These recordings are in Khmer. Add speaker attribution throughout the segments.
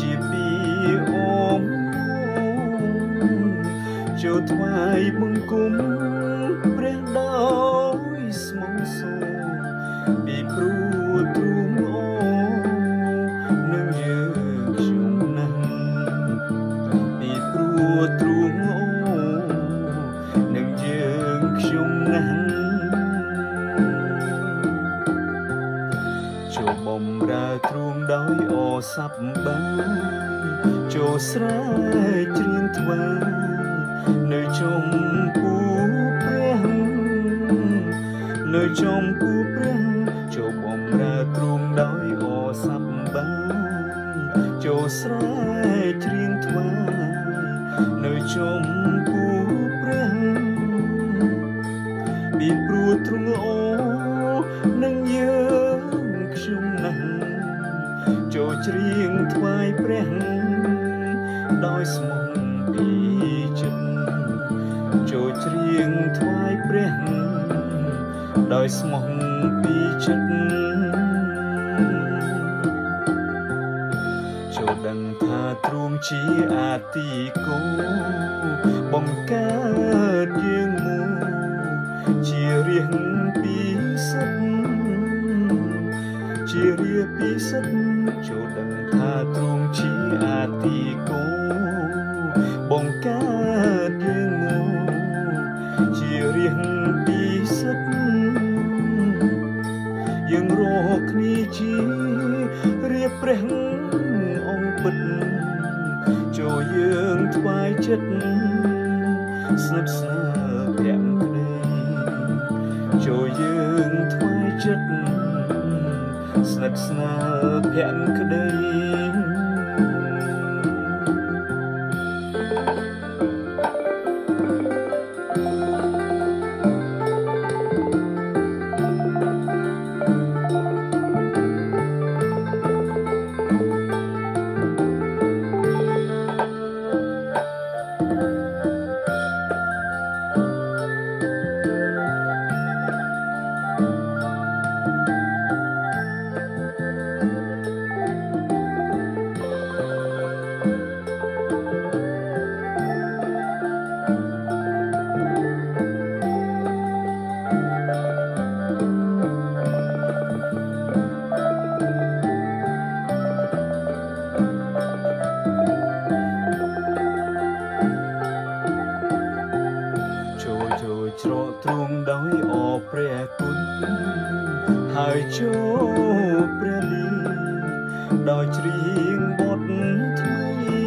Speaker 1: ជាពីអូមចូលថ្វាយបង្គំព្រះដោយស្មងសូរពីព្រោះទ្រង់អូនឹងយើងខ្ញុំណាស់ពីព្រោះទ្រង់អូនឹងយើងខ្ញុំណាស់ចូលបំរើទ្រង់ដោយអសប្បាយចូលស្រែកច្រៀងថ្វាយនៅចំពោះព្រះនៅចំពោះព្រះចូលបំរើទ្រង់ដោយអសប្បាយចូលស្រែកច្រៀងថ្វាយនៅចំពោះព្រះពីព្រោះទ្រង់អូនឹងយើងខ្ញុំណាស់ចូលច្រៀងថ្វាយព្រះដោយស្មងពីចិត្តចូលច្រៀងថ្វាយព្រះដោយស្មងពីចិត្តចូលដឹងថាទ្រង់ជាអាទិគោបង្កើតយើងមកជារាងពីសិទ្ធជារាពីសិទ្ធចូលដឹងថាទ្រង់ជាអាទិគោបង្កើតយើងមកជារាងពីសិទ្ធយើងរកគ្នាជារៀបព្រះអង្គពិតចូលយើងថ្វាយចិត្តស្និទ្ធស្នាលភាំងក្តីចូលយើងថ្វាយចិត្តស្និទ្ធស្នាលភាំងក្តីច្រកទ្រង់ដោយអព្រះគុណហើយចូលព្រះលីដោយច្រៀងបទថ្មី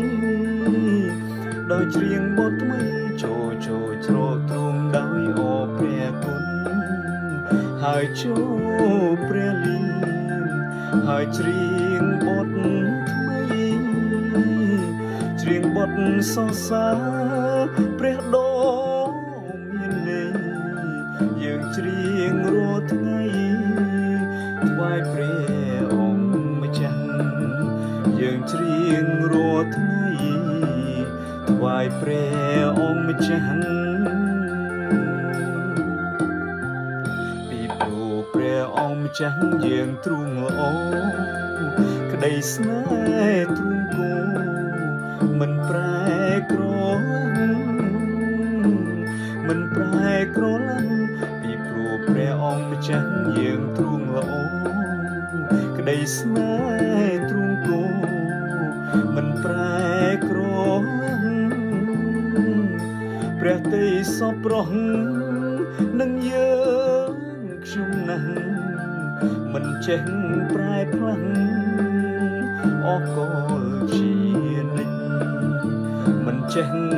Speaker 1: ដោយច្រៀងបទថ្មីចូលច្រកទ្រង់ដោយអព្រះគុណហើយចូលព្រះលីហើយច្រៀងបទថ្មីច្រៀងបទសរសើរព្រះដ៏យើងច្រៀងរាល់ថ្ងៃថ្វាយព្រះអង្គម្ចាស់យើងច្រៀងរាល់ថ្ងៃថ្វាយព្រះអង្គម្ចាស់ពីព្រោះព្រះអង្គម្ចាស់យើងទ្រង់ល្អក្តីស្នេហ៍ទ្រង់គោមិនប្រែក្រមិនប្រែក្រឡាំពីព្រោះព្រះអង្គម្ចាស់យើងទ្រង់ល្អក្តីស្នេហ៍ទ្រង់គោមិនប្រែក្រព្រះតីសប្រុសនឹងយើងខ្ញុំណាស់មិនចេះប្រែផ្លាំងអកលជានិច្ចមិនចេះ